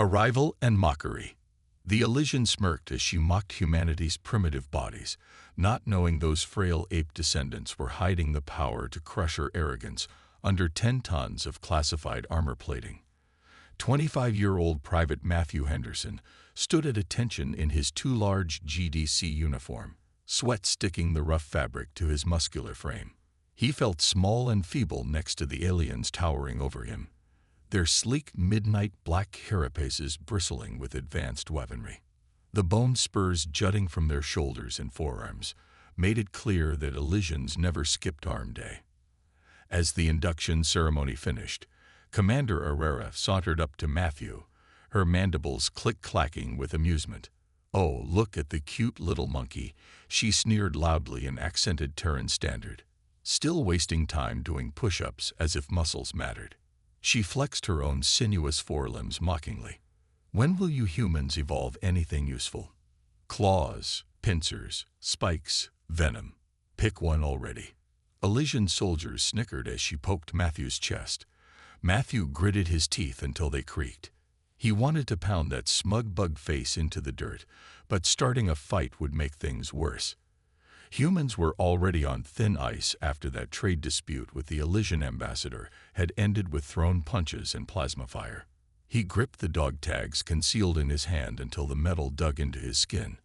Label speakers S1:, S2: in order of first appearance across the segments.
S1: Arrival and mockery. The Elysian smirked as she mocked humanity's primitive bodies, not knowing those frail ape descendants were hiding the power to crush her arrogance under 10 tons of classified armor plating. 25-year-old Private Matthew Henderson stood at attention in his too large GDC uniform, sweat sticking the rough fabric to his muscular frame. He felt small and feeble next to the aliens towering over him, their sleek midnight black carapaces bristling with advanced weaponry. The bone spurs jutting from their shoulders and forearms made it clear that Elysians never skipped arm day. As the induction ceremony finished, Commander Herrera sauntered up to Matthew, her mandibles click-clacking with amusement. "Oh, look at the cute little monkey," she sneered loudly in accented Terran standard, still wasting time doing push-ups as if muscles mattered. She flexed her own sinuous forelimbs mockingly. "When will you humans evolve anything useful? Claws, pincers, spikes, venom. Pick one already." Elysian soldiers snickered as she poked Matthew's chest. Matthew gritted his teeth until they creaked. He wanted to pound that smug bug face into the dirt, but starting a fight would make things worse. Humans were already on thin ice after that trade dispute with the Elysian ambassador had ended with thrown punches and plasma fire. He gripped the dog tags concealed in his hand until the metal dug into his skin.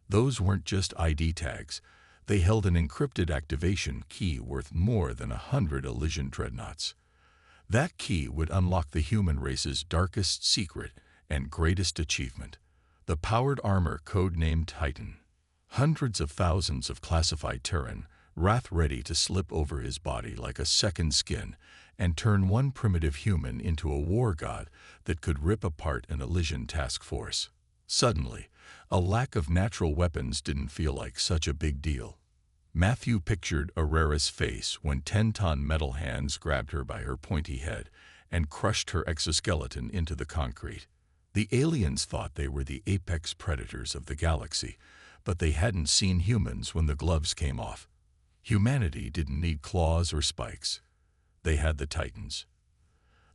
S1: Those weren't just ID tags. They held an encrypted activation key worth more than 100 Elysian dreadnoughts. That key would unlock the human race's darkest secret and greatest achievement, the powered armor code-named Titan. Hundreds of thousands of classified Terran, wrath ready to slip over his body like a second skin and turn one primitive human into a war god that could rip apart an Elysian task force. Suddenly, a lack of natural weapons didn't feel like such a big deal. Matthew pictured Herrera's face when 10-ton metal hands grabbed her by her pointy head and crushed her exoskeleton into the concrete. The aliens thought they were the apex predators of the galaxy, but they hadn't seen humans when the gloves came off. Humanity didn't need claws or spikes. They had the Titans.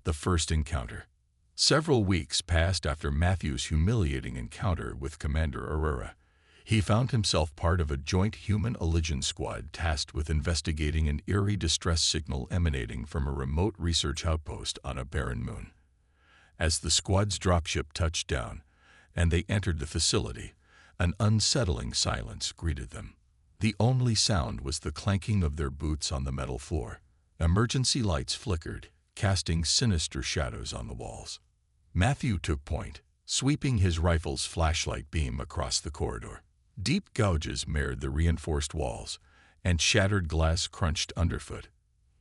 S1: The first encounter. Several weeks passed after Matthew's humiliating encounter with Commander Herrera. He found himself part of a joint human-Elysian squad tasked with investigating an eerie distress signal emanating from a remote research outpost on a barren moon. As the squad's dropship touched down and they entered the facility, an unsettling silence greeted them. The only sound was the clanking of their boots on the metal floor. Emergency lights flickered, casting sinister shadows on the walls. Matthew took point, sweeping his rifle's flashlight beam across the corridor. Deep gouges marred the reinforced walls, and shattered glass crunched underfoot.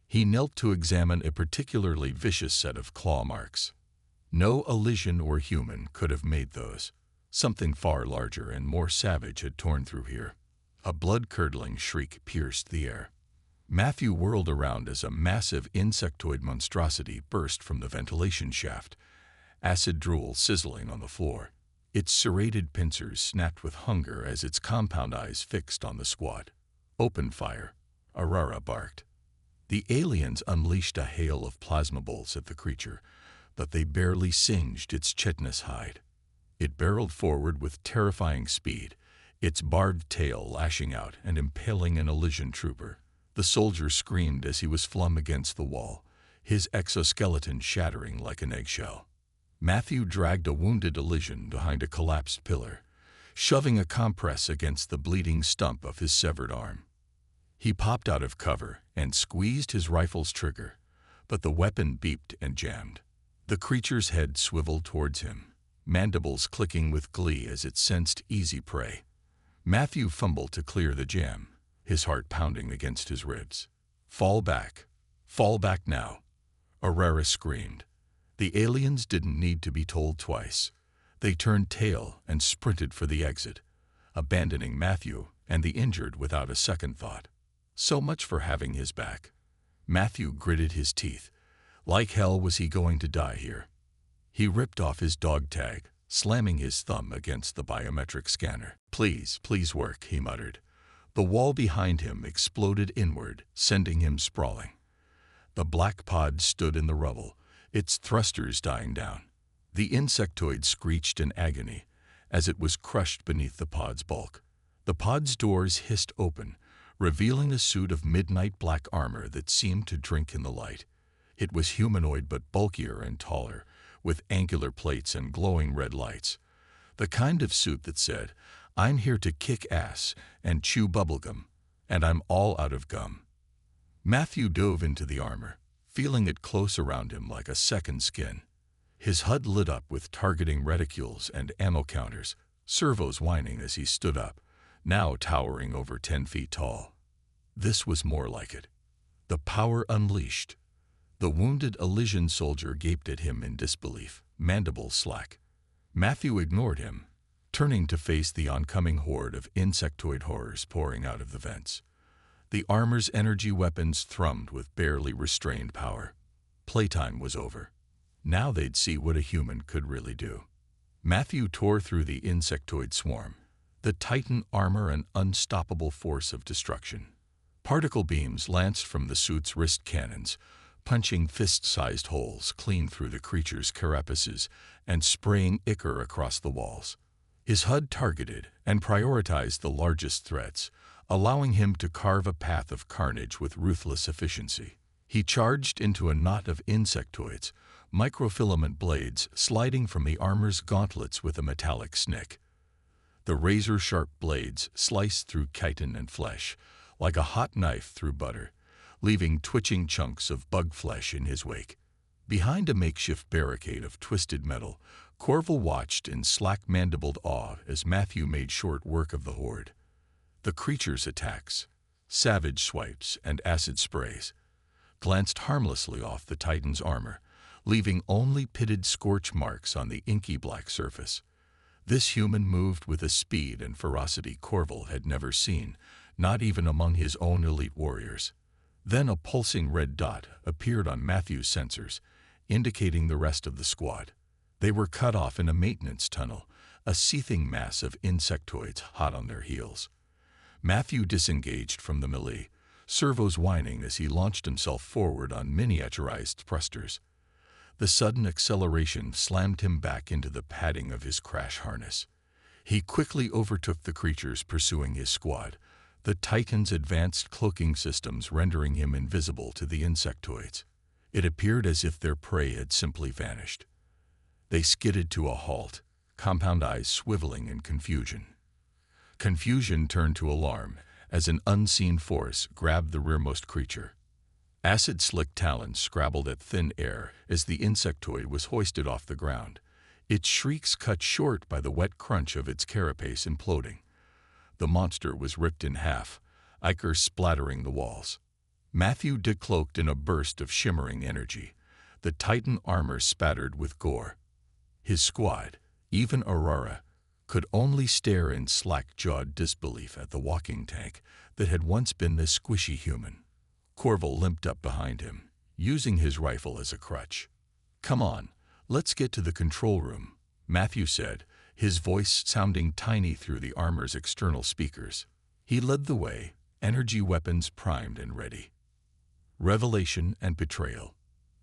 S1: He knelt to examine a particularly vicious set of claw marks. No Elysian or human could have made those. Something far larger and more savage had torn through here. A blood-curdling shriek pierced the air. Matthew whirled around as a massive insectoid monstrosity burst from the ventilation shaft, acid drool sizzling on the floor. Its serrated pincers snapped with hunger as its compound eyes fixed on the squad. "Open fire," Herrera barked. The aliens unleashed a hail of plasma bolts at the creature, but they barely singed its chitinous hide. It barreled forward with terrifying speed, its barbed tail lashing out and impaling an Elysian trooper. The soldier screamed as he was flung against the wall, his exoskeleton shattering like an eggshell. Matthew dragged a wounded Elysian behind a collapsed pillar, shoving a compress against the bleeding stump of his severed arm. He popped out of cover and squeezed his rifle's trigger, but the weapon beeped and jammed. The creature's head swiveled towards him, mandibles clicking with glee as it sensed easy prey. Matthew fumbled to clear the jam, his heart pounding against his ribs. Fall back now," Herrera screamed. The aliens didn't need to be told twice. They turned tail and sprinted for the exit, abandoning Matthew and the injured without a second thought. So much for having his back. Matthew gritted his teeth. Like hell was he going to die here. He ripped off his dog tag, slamming his thumb against the biometric scanner. Please work," he muttered. The wall behind him exploded inward, sending him sprawling. The black pod stood in the rubble, its thrusters dying down. The insectoid screeched in agony as it was crushed beneath the pod's bulk. The pod's doors hissed open, revealing a suit of midnight black armor that seemed to drink in the light. It was humanoid but bulkier and taller, with angular plates and glowing red lights. The kind of suit that said, "I'm here to kick ass and chew bubblegum, and I'm all out of gum." Matthew dove into the armor, feeling it close around him like a second skin. His HUD lit up with targeting reticules and ammo counters, servos whining as he stood up, now towering over 10 feet tall. This was more like it. The power unleashed. The wounded Elysian soldier gaped at him in disbelief, mandibles slack. Matthew ignored him, turning to face the oncoming horde of insectoid horrors pouring out of the vents. The armor's energy weapons thrummed with barely restrained power. Playtime was over. Now they'd see what a human could really do. Matthew tore through the insectoid swarm, the Titan armor an unstoppable force of destruction. Particle beams lanced from the suit's wrist cannons, punching fist-sized holes clean through the creature's carapaces and spraying ichor across the walls. His HUD targeted and prioritized the largest threats, allowing him to carve a path of carnage with ruthless efficiency. He charged into a knot of insectoids, microfilament blades sliding from the armor's gauntlets with a metallic snick. The razor-sharp blades sliced through chitin and flesh, like a hot knife through butter, leaving twitching chunks of bug flesh in his wake. Behind a makeshift barricade of twisted metal, Corval watched in slack-mandibled awe as Matthew made short work of the horde. The creature's attacks, savage swipes and acid sprays, glanced harmlessly off the Titan's armor, leaving only pitted scorch marks on the inky black surface. This human moved with a speed and ferocity Corval had never seen, not even among his own elite warriors. Then a pulsing red dot appeared on Matthew's sensors, indicating the rest of the squad. They were cut off in a maintenance tunnel, a seething mass of insectoids hot on their heels. Matthew disengaged from the melee, servos whining as he launched himself forward on miniaturized thrusters. The sudden acceleration slammed him back into the padding of his crash harness. He quickly overtook the creatures pursuing his squad, the Titan's advanced cloaking systems rendering him invisible to the insectoids. It appeared as if their prey had simply vanished. They skidded to a halt, compound eyes swiveling in confusion. Confusion turned to alarm as an unseen force grabbed the rearmost creature. Acid-slick talons scrabbled at thin air as the insectoid was hoisted off the ground, its shrieks cut short by the wet crunch of its carapace imploding. The monster was ripped in half, ichor splattering the walls. Matthew decloaked in a burst of shimmering energy, the Titan armor spattered with gore. His squad, even Aurora, could only stare in slack-jawed disbelief at the walking tank that had once been this squishy human. Corval limped up behind him, using his rifle as a crutch. "Come on, let's get to the control room," Matthew said, his voice sounding tiny through the armor's external speakers. He led the way, energy weapons primed and ready. Revelation and betrayal.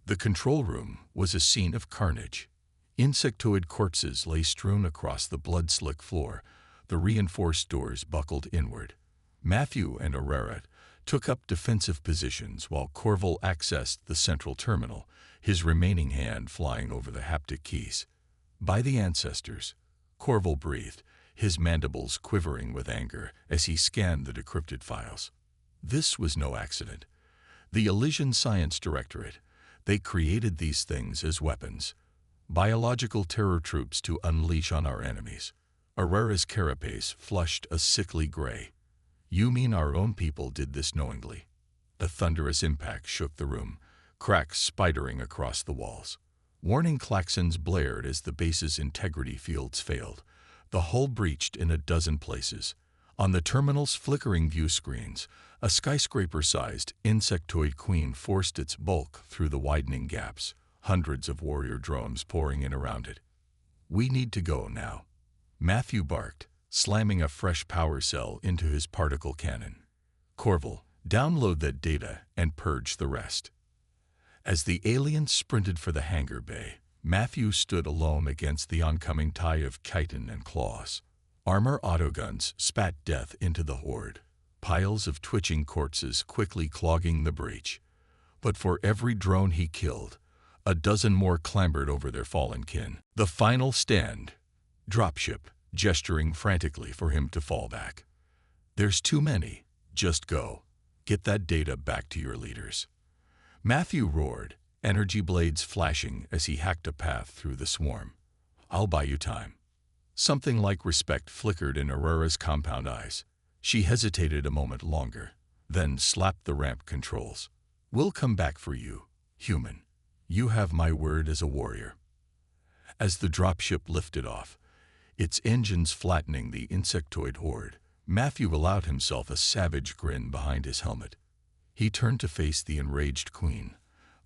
S1: The control room was a scene of carnage. Insectoid corpses lay strewn across the blood-slick floor, the reinforced doors buckled inward. Matthew and Aurora took up defensive positions while Corval accessed the central terminal, his remaining hand flying over the haptic keys. "By the ancestors," Corval breathed, his mandibles quivering with anger as he scanned the decrypted files. This was no accident. The Elysian Science Directorate, they created these things as weapons. Biological terror troops to unleash on our enemies. Aurora's carapace flushed a sickly gray. "You mean our own people did this knowingly?" The thunderous impact shook the room, cracks spidering across the walls. Warning klaxons blared as the base's integrity fields failed. The hull breached in a dozen places. On the terminal's flickering view screens, a skyscraper-sized insectoid queen forced its bulk through the widening gaps, hundreds of warrior drones pouring in around it. "We need to go now," Matthew barked, slamming a fresh power cell into his particle cannon. "Corval, download that data and purge the rest." As the alien sprinted for the hangar bay, Matthew stood alone against the oncoming tide of chitin and claws. Armor autoguns spat death into the horde, piles of twitching corpses quickly clogging the breach. But for every drone he killed, a dozen more clambered over their fallen kin. The final stand. Dropship, gesturing frantically for him to fall back. There's too many. Just go. Get that data back to your leaders. Matthew roared, energy blades flashing as he hacked a path through the swarm. I'll buy you time. Something like respect flickered in Aurora's compound eyes. She hesitated a moment longer, then slapped the ramp controls. We'll come back for you, human. You have my word as a warrior. As the dropship lifted off, its engines flattening the insectoid horde, Matthew allowed himself a savage grin behind his helmet. He turned to face the enraged queen,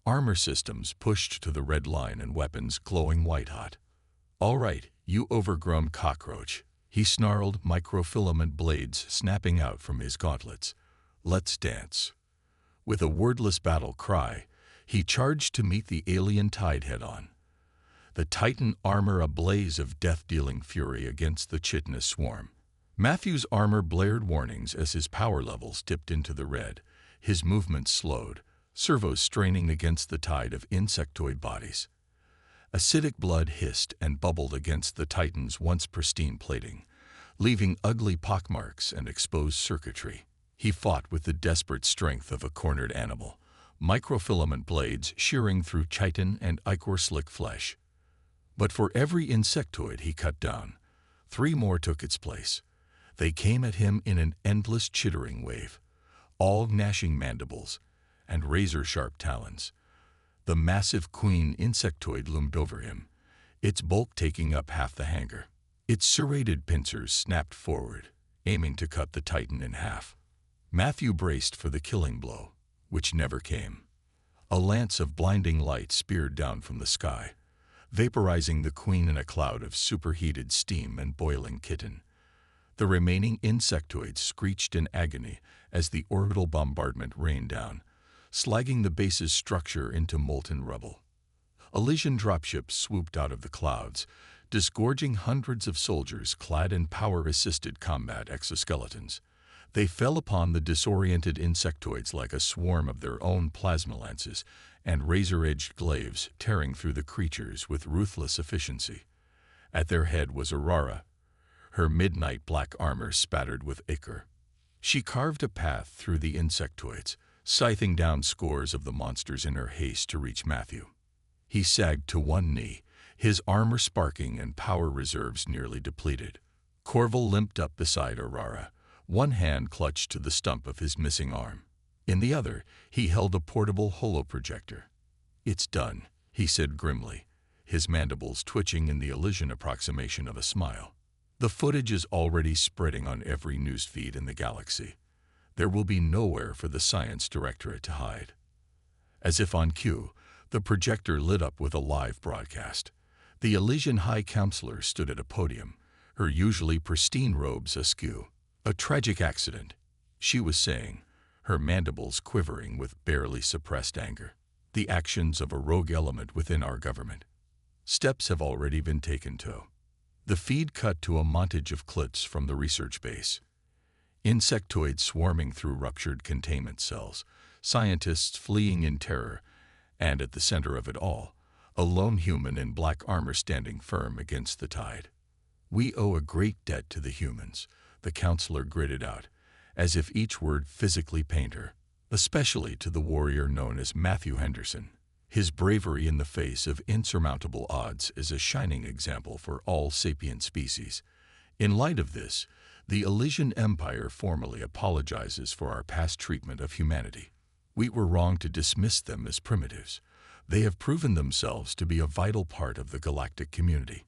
S1: armor systems pushed to the red line and weapons glowing white-hot. All right, you overgrown cockroach, he snarled, microfilament blades snapping out from his gauntlets. Let's dance. With a wordless battle cry, he charged to meet the alien tide head-on. The Titan armor a blaze of death-dealing fury against the chitinous swarm. Matthew's armor blared warnings as his power levels dipped into the red, his movements slowed, servos straining against the tide of insectoid bodies. Acidic blood hissed and bubbled against the Titan's once pristine plating, leaving ugly pockmarks and exposed circuitry. He fought with the desperate strength of a cornered animal, microfilament blades shearing through chitin and ichor slick flesh. But for every insectoid he cut down, 3 more took its place. They came at him in an endless chittering wave, all gnashing mandibles and razor-sharp talons. The massive queen insectoid loomed over him, its bulk taking up half the hangar. Its serrated pincers snapped forward, aiming to cut the Titan in half. Matthew braced for the killing blow, which never came. A lance of blinding light speared down from the sky, vaporizing the queen in a cloud of superheated steam and boiling chitin. The remaining insectoids screeched in agony as the orbital bombardment rained down, slagging the base's structure into molten rubble. Elysian dropships swooped out of the clouds, disgorging hundreds of soldiers clad in power-assisted combat exoskeletons. They fell upon the disoriented insectoids like a swarm of their own plasma lances and razor-edged glaives tearing through the creatures with ruthless efficiency. At their head was Aurora, her midnight black armor spattered with ichor. She carved a path through the insectoids, scything down scores of the monsters in her haste to reach Matthew. He sagged to one knee, his armor sparking and power reserves nearly depleted. Corval limped up beside Aurora, one hand clutched to the stump of his missing arm. In the other, he held a portable holoprojector. It's done, he said grimly, his mandibles twitching in the Elysian approximation of a smile. The footage is already spreading on every newsfeed in the galaxy. There will be nowhere for the Science Directorate to hide. As if on cue, the projector lit up with a live broadcast. The Elysian High Counselor stood at a podium, her usually pristine robes askew. A tragic accident, she was saying, her mandibles quivering with barely suppressed anger. The actions of a rogue element within our government. Steps have already been taken to. The feed cut to a montage of clips from the research base. Insectoids swarming through ruptured containment cells, scientists fleeing in terror, and at the center of it all, a lone human in black armor standing firm against the tide. We owe a great debt to the humans, the counselor gritted out, as if each word physically pained her, especially to the warrior known as Matthew Henderson. His bravery in the face of insurmountable odds is a shining example for all sapient species. In light of this, the Elysian Empire formally apologizes for our past treatment of humanity. We were wrong to dismiss them as primitives. They have proven themselves to be a vital part of the galactic community.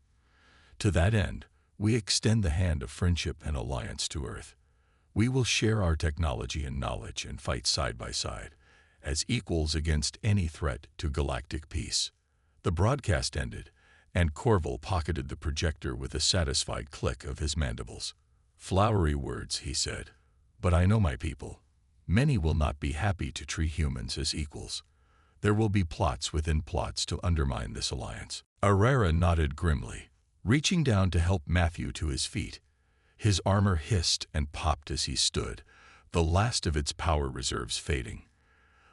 S1: To that end, we extend the hand of friendship and alliance to Earth. We will share our technology and knowledge and fight side by side, as equals against any threat to galactic peace. The broadcast ended, and Corval pocketed the projector with a satisfied click of his mandibles. Flowery words, he said, but I know my people. Many will not be happy to treat humans as equals. There will be plots within plots to undermine this alliance. Herrera nodded grimly, reaching down to help Matthew to his feet. His armor hissed and popped as he stood, the last of its power reserves fading.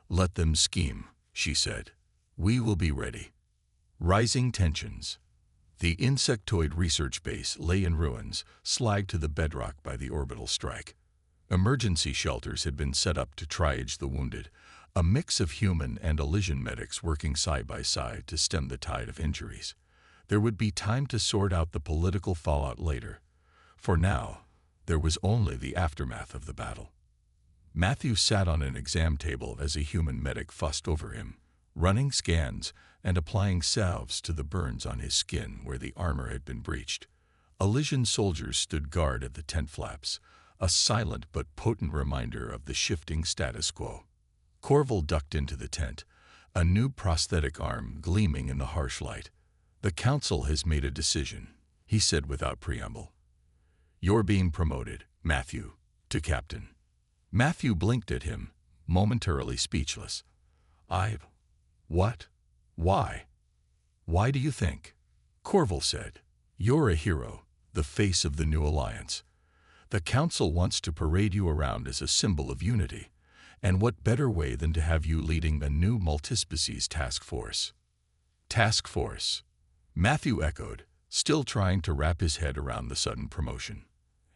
S1: "Let them scheme," she said. "We will be ready." Rising tensions. The insectoid research base lay in ruins, slagged to the bedrock by the orbital strike. Emergency shelters had been set up to triage the wounded, a mix of human and Elysian medics working side by side to stem the tide of injuries. There would be time to sort out the political fallout later. For now, there was only the aftermath of the battle. Matthew sat on an exam table as a human medic fussed over him, running scans and applying salves to the burns on his skin where the armor had been breached. Elysian soldiers stood guard at the tent flaps, a silent but potent reminder of the shifting status quo. Corval ducked into the tent, a new prosthetic arm gleaming in the harsh light. "The council has made a decision," he said without preamble. "You're being promoted, Matthew, to captain." Matthew blinked at him, momentarily speechless. What? Why? Why do you think?" Corval said, "You're a hero, the face of the new alliance. The council wants to parade you around as a symbol of unity, and what better way than to have you leading a new multispecies task force?" "Task force," Matthew echoed, still trying to wrap his head around the sudden promotion.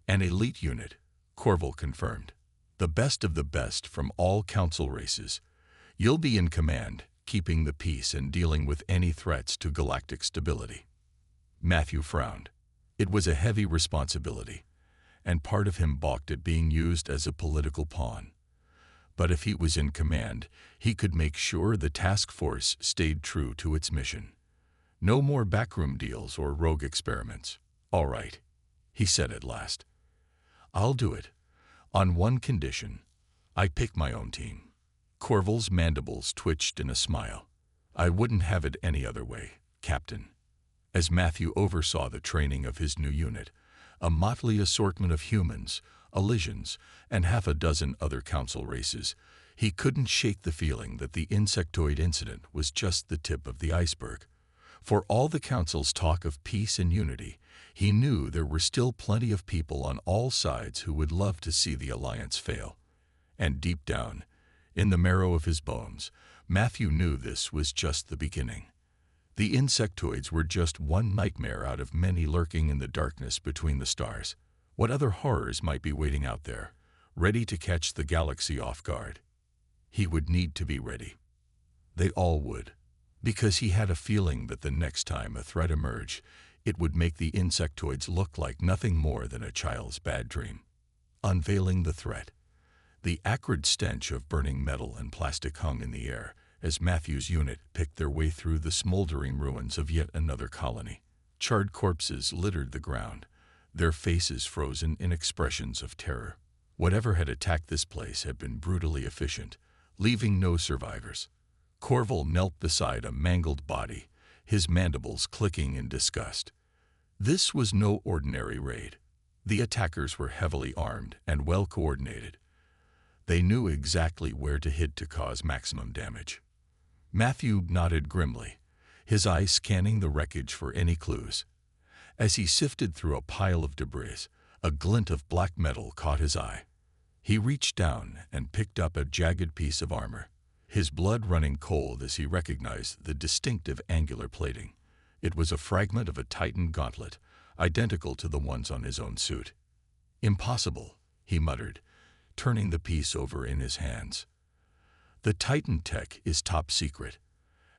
S1: "An elite unit," Corval confirmed. "The best of the best from all council races. You'll be in command, keeping the peace and dealing with any threats to galactic stability." Matthew frowned. It was a heavy responsibility, and part of him balked at being used as a political pawn. But if he was in command, he could make sure the task force stayed true to its mission. No more backroom deals or rogue experiments. "All right," he said at last. "I'll do it, on one condition. I pick my own team." Corval's mandibles twitched in a smile. "I wouldn't have it any other way, Captain." As Matthew oversaw the training of his new unit, a motley assortment of humans, Elysians, and half a dozen other council races, he couldn't shake the feeling that the insectoid incident was just the tip of the iceberg. For all the council's talk of peace and unity, he knew there were still plenty of people on all sides who would love to see the alliance fail. And deep down, in the marrow of his bones, Matthew knew this was just the beginning. The insectoids were just one nightmare out of many lurking in the darkness between the stars. What other horrors might be waiting out there, ready to catch the galaxy off guard? He would need to be ready. They all would, because he had a feeling that the next time a threat emerged, it would make the insectoids look like nothing more than a child's bad dream. Unveiling the threat. The acrid stench of burning metal and plastic hung in the air as Matthew's unit picked their way through the smoldering ruins of yet another colony. Charred corpses littered the ground, their faces frozen in expressions of terror. Whatever had attacked this place had been brutally efficient, leaving no survivors. Corval knelt beside a mangled body, his mandibles clicking in disgust. This was no ordinary raid. The attackers were heavily armed and well coordinated. They knew exactly where to hit to cause maximum damage. Matthew nodded grimly, his eyes scanning the wreckage for any clues. As he sifted through a pile of debris, a glint of black metal caught his eye. He reached down and picked up a jagged piece of armor, his blood running cold as he recognized the distinctive angular plating. It was a fragment of a Titan gauntlet, identical to the ones on his own suit. "Impossible," he muttered, turning the piece over in his hands. "The Titan tech is top secret.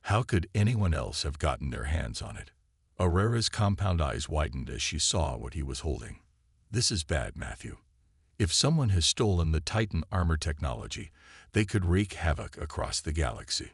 S1: How could anyone else have gotten their hands on it?" Herrera's compound eyes widened as she saw what he was holding. "This is bad, Matthew. If someone has stolen the Titan armor technology, they could wreak havoc across the galaxy."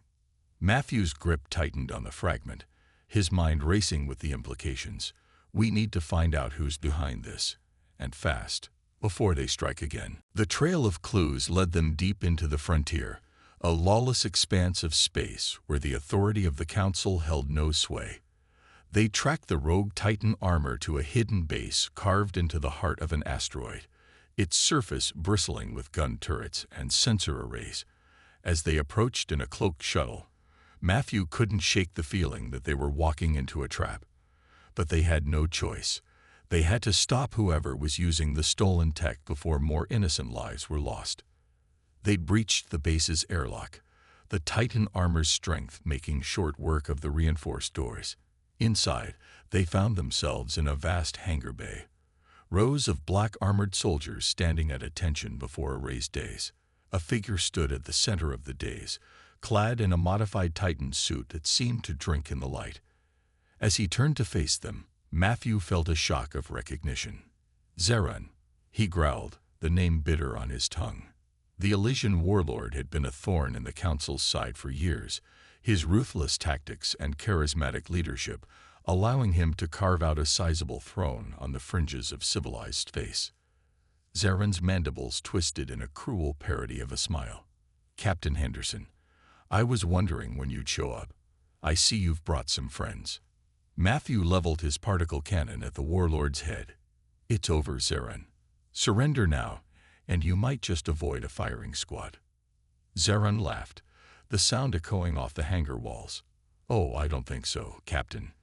S1: Matthew's grip tightened on the fragment, his mind racing with the implications. "We need to find out who's behind this, and fast, before they strike again." The trail of clues led them deep into the frontier, a lawless expanse of space where the authority of the Council held no sway. They tracked the rogue Titan armor to a hidden base carved into the heart of an asteroid, its surface bristling with gun turrets and sensor arrays. As they approached in a cloaked shuttle, Matthew couldn't shake the feeling that they were walking into a trap. But they had no choice. They had to stop whoever was using the stolen tech before more innocent lives were lost. They'd breached the base's airlock, the Titan armor's strength making short work of the reinforced doors. Inside, they found themselves in a vast hangar bay. Rows of black-armored soldiers standing at attention before a raised dais. A figure stood at the center of the dais, clad in a modified Titan suit that seemed to drink in the light. As he turned to face them, Matthew felt a shock of recognition. Zeran, he growled, the name bitter on his tongue. The Elysian warlord had been a thorn in the Council's side for years, his ruthless tactics and charismatic leadership allowing him to carve out a sizable throne on the fringes of civilized space. Zeran's mandibles twisted in a cruel parody of a smile. "Captain Henderson, I was wondering when you'd show up. I see you've brought some friends." Matthew leveled his particle cannon at the warlord's head. "It's over, Zeran. Surrender now, and you might just avoid a firing squad." Zeran laughed, the sound echoing off the hangar walls. "Oh, I don't think so, Captain.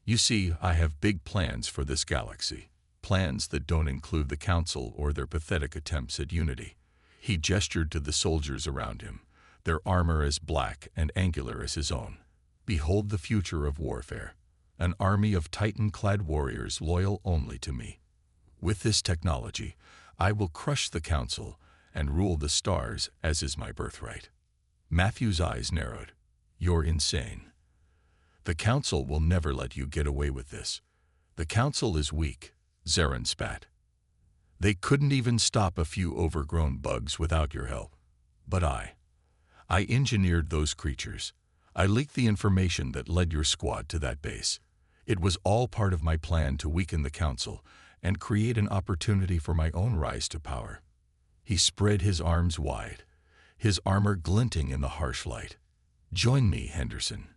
S1: You see, I have big plans for this galaxy. Plans that don't include the Council or their pathetic attempts at unity." He gestured to the soldiers around him, their armor as black and angular as his own. "Behold the future of warfare. An army of Titan-clad warriors loyal only to me. With this technology, I will crush the Council and rule the stars as is my birthright." Matthew's eyes narrowed. "You're insane. The Council will never let you get away with this. The Council is weak," Zeran spat. "They couldn't even stop a few overgrown bugs without your help. But I engineered those creatures. I leaked the information that led your squad to that base. It was all part of my plan to weaken the Council and create an opportunity for my own rise to power." He spread his arms wide, his armor glinting in the harsh light. "Join me, Henderson.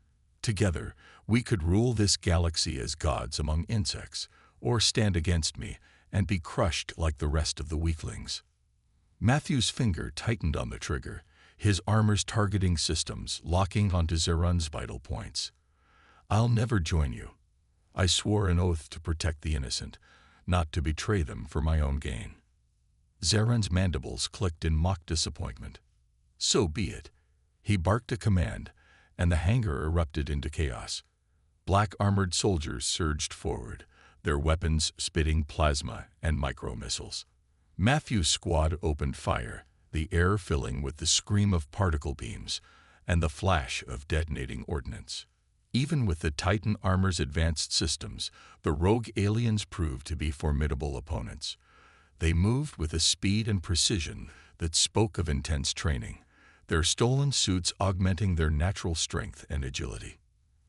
S1: Together, we could rule this galaxy as gods among insects, or stand against me and be crushed like the rest of the weaklings." Matthew's finger tightened on the trigger, his armor's targeting systems locking onto Zeran's vital points. "I'll never join you. I swore an oath to protect the innocent, not to betray them for my own gain." Zeran's mandibles clicked in mock disappointment. "So be it." He barked a command, and the hangar erupted into chaos. Black-armored soldiers surged forward, their weapons spitting plasma and micro-missiles. Matthew's squad opened fire, the air filling with the scream of particle beams and the flash of detonating ordnance. Even with the Titan armor's advanced systems, the rogue aliens proved to be formidable opponents. They moved with a speed and precision that spoke of intense training, their stolen suits augmenting their natural strength and agility.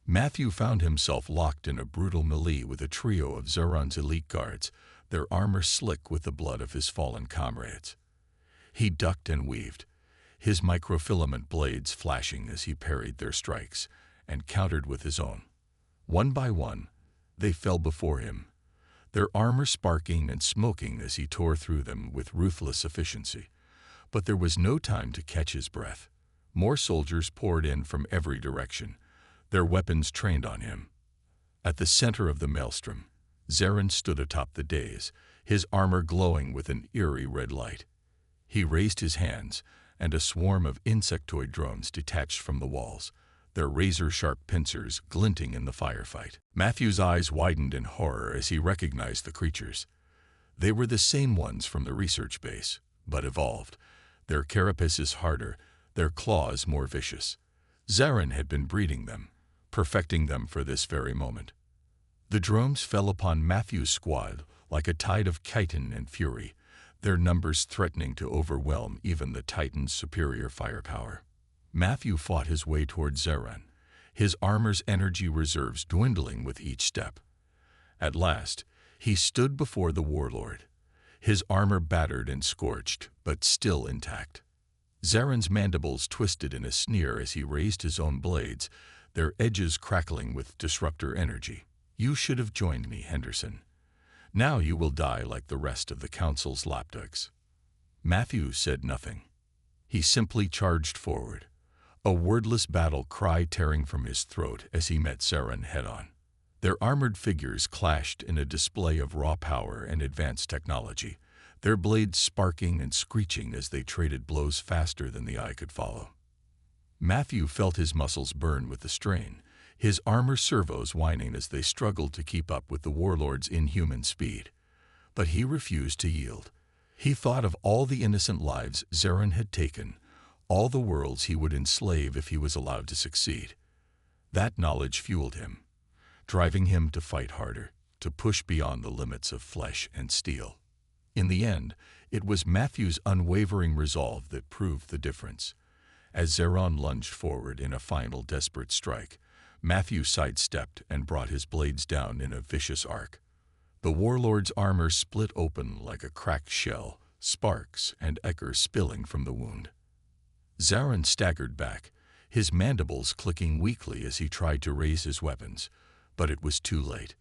S1: Matthew found himself locked in a brutal melee with a trio of Zeran's elite guards, their armor slick with the blood of his fallen comrades. He ducked and weaved, his microfilament blades flashing as he parried their strikes and countered with his own. One by one, they fell before him, their armor sparking and smoking as he tore through them with ruthless efficiency. But there was no time to catch his breath. More soldiers poured in from every direction, their weapons trained on him. At the center of the maelstrom, Zeran stood atop the dais, his armor glowing with an eerie red light. He raised his hands, and a swarm of insectoid drones detached from the walls, their razor-sharp pincers glinting in the firefight. Matthew's eyes widened in horror as he recognized the creatures. They were the same ones from the research base, but evolved, their carapaces harder, their claws more vicious. Zeran had been breeding them, perfecting them for this very moment. The drones fell upon Matthew's squad like a tide of chitin and fury, their numbers threatening to overwhelm even the Titan's superior firepower. Matthew fought his way toward Zeran, his armor's energy reserves dwindling with each step. At last, he stood before the warlord, his armor battered and scorched, but still intact. Zeran's mandibles twisted in a sneer as he raised his own blades, their edges crackling with disruptor energy. "You should have joined me, Henderson. Now you will die like the rest of the Council's lapdogs." Matthew said nothing. He simply charged forward, a wordless battle cry tearing from his throat as he met Zaran head-on. Their armored figures clashed in a display of raw power and advanced technology, their blades sparking and screeching as they traded blows faster than the eye could follow. Matthew felt his muscles burn with the strain, his armor servos whining as they struggled to keep up with the warlord's inhuman speed. But he refused to yield. He thought of all the innocent lives Zaran had taken, all the worlds he would enslave if he was allowed to succeed. That knowledge fueled him, driving him to fight harder, to push beyond the limits of flesh and steel. In the end, it was Matthew's unwavering resolve that proved the difference. As Zaran lunged forward in a final desperate strike, Matthew sidestepped and brought his blades down in a vicious arc. The warlord's armor split open like a cracked shell, sparks and ichor spilling from the wound. Zaran staggered back, his mandibles clicking weakly as he tried to raise his weapons, but it was too late.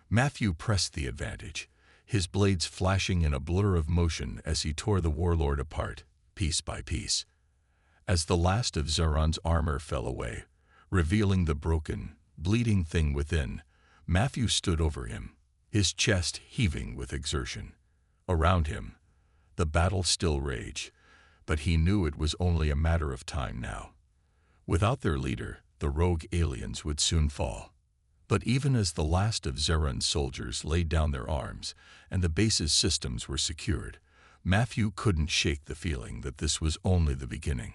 S1: Matthew pressed the advantage, his blades flashing in a blur of motion as he tore the warlord apart, piece by piece. As the last of Zaran's armor fell away, revealing the broken, bleeding thing within, Matthew stood over him, his chest heaving with exertion. Around him, the battle still raged, but he knew it was only a matter of time now. Without their leader, the rogue aliens would soon fall. But even as the last of Zaran's soldiers laid down their arms and the base's systems were secured, Matthew couldn't shake the feeling that this was only the beginning.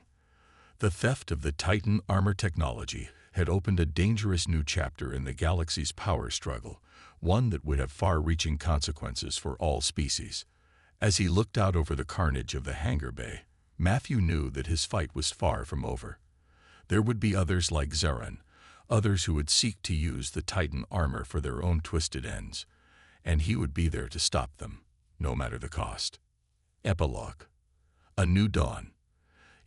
S1: The theft of the Titan armor technology had opened a dangerous new chapter in the galaxy's power struggle, one that would have far-reaching consequences for all species. As he looked out over the carnage of the hangar bay, Matthew knew that his fight was far from over. There would be others like Zaran, others who would seek to use the Titan armor for their own twisted ends, and he would be there to stop them, no matter the cost. Epilogue. A new dawn.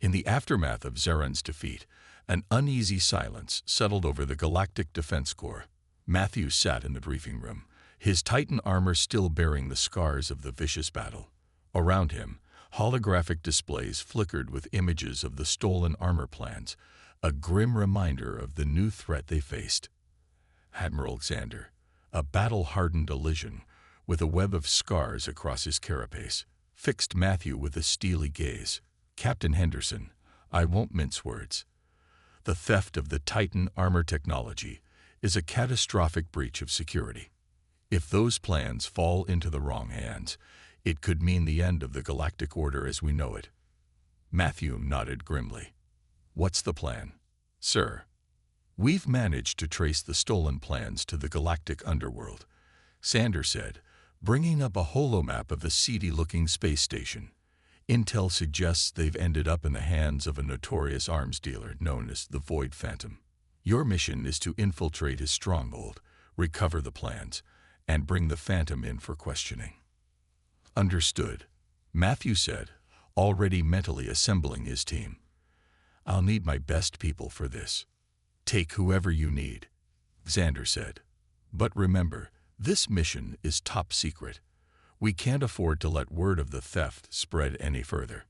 S1: In the aftermath of Zaran's defeat, an uneasy silence settled over the Galactic Defense Corps. Matthew sat in the briefing room, his Titan armor still bearing the scars of the vicious battle. Around him, holographic displays flickered with images of the stolen armor plans, a grim reminder of the new threat they faced. Admiral Xander, a battle-hardened Elysian, with a web of scars across his carapace, fixed Matthew with a steely gaze. Captain Henderson, I won't mince words. The theft of the Titan armor technology is a catastrophic breach of security. If those plans fall into the wrong hands, it could mean the end of the galactic order as we know it. Matthew nodded grimly. What's the plan? Sir, we've managed to trace the stolen plans to the galactic underworld, Xander said, bringing up a holomap of a seedy-looking space station. Intel suggests they've ended up in the hands of a notorious arms dealer known as the Void Phantom. Your mission is to infiltrate his stronghold, recover the plans, and bring the Phantom in for questioning. Understood, Matthew said, already mentally assembling his team. I'll need my best people for this. Take whoever you need, Xander said. But remember, this mission is top secret. We can't afford to let word of the theft spread any further.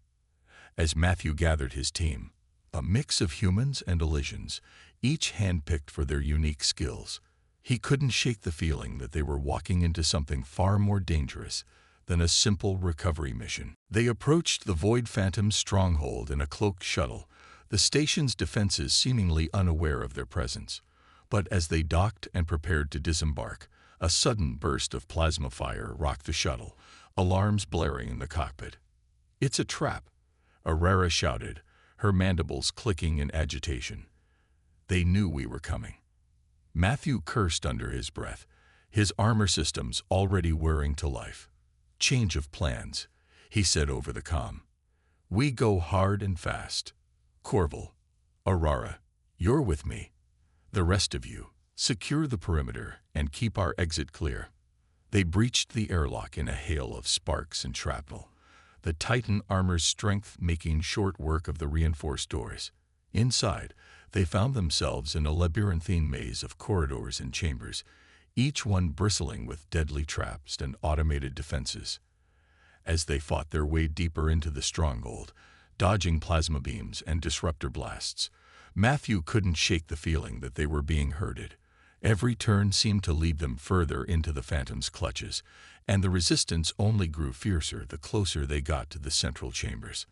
S1: As Matthew gathered his team, a mix of humans and Elysians, each handpicked for their unique skills, he couldn't shake the feeling that they were walking into something far more dangerous than a simple recovery mission. They approached the Void Phantom's stronghold in a cloaked shuttle, the station's defenses seemingly unaware of their presence. But as they docked and prepared to disembark, a sudden burst of plasma fire rocked the shuttle, alarms blaring in the cockpit. It's a trap, Aurora shouted, her mandibles clicking in agitation. They knew we were coming. Matthew cursed under his breath, his armor systems already whirring to life. Change of plans, he said over the comm. We go hard and fast. Corval, Aurora, you're with me. The rest of you, secure the perimeter and keep our exit clear. They breached the airlock in a hail of sparks and shrapnel, the Titan armor's strength making short work of the reinforced doors. Inside, they found themselves in a labyrinthine maze of corridors and chambers, each one bristling with deadly traps and automated defenses. As they fought their way deeper into the stronghold, dodging plasma beams and disruptor blasts, Matthew couldn't shake the feeling that they were being herded. Every turn seemed to lead them further into the Phantom's clutches, and the resistance only grew fiercer the closer they got to the central chambers.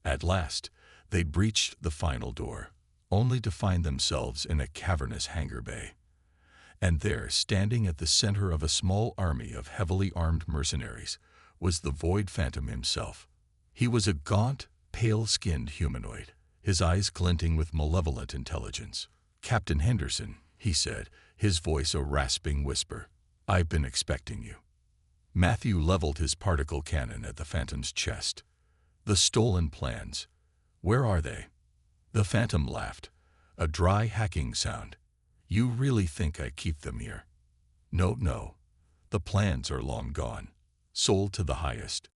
S1: At last, they breached the final door, only to find themselves in a cavernous hangar bay. And there, standing at the center of a small army of heavily armed mercenaries, was the Void Phantom himself. He was a gaunt, pale-skinned humanoid, his eyes glinting with malevolent intelligence. "Captain Henderson," he said, his voice a rasping whisper, "I've been expecting you." Matthew leveled his particle cannon at the Phantom's chest. "The stolen plans. Where are they?" The Phantom laughed, a dry hacking sound. "You really think I keep them here?" No. The plans are long gone, sold to the highest.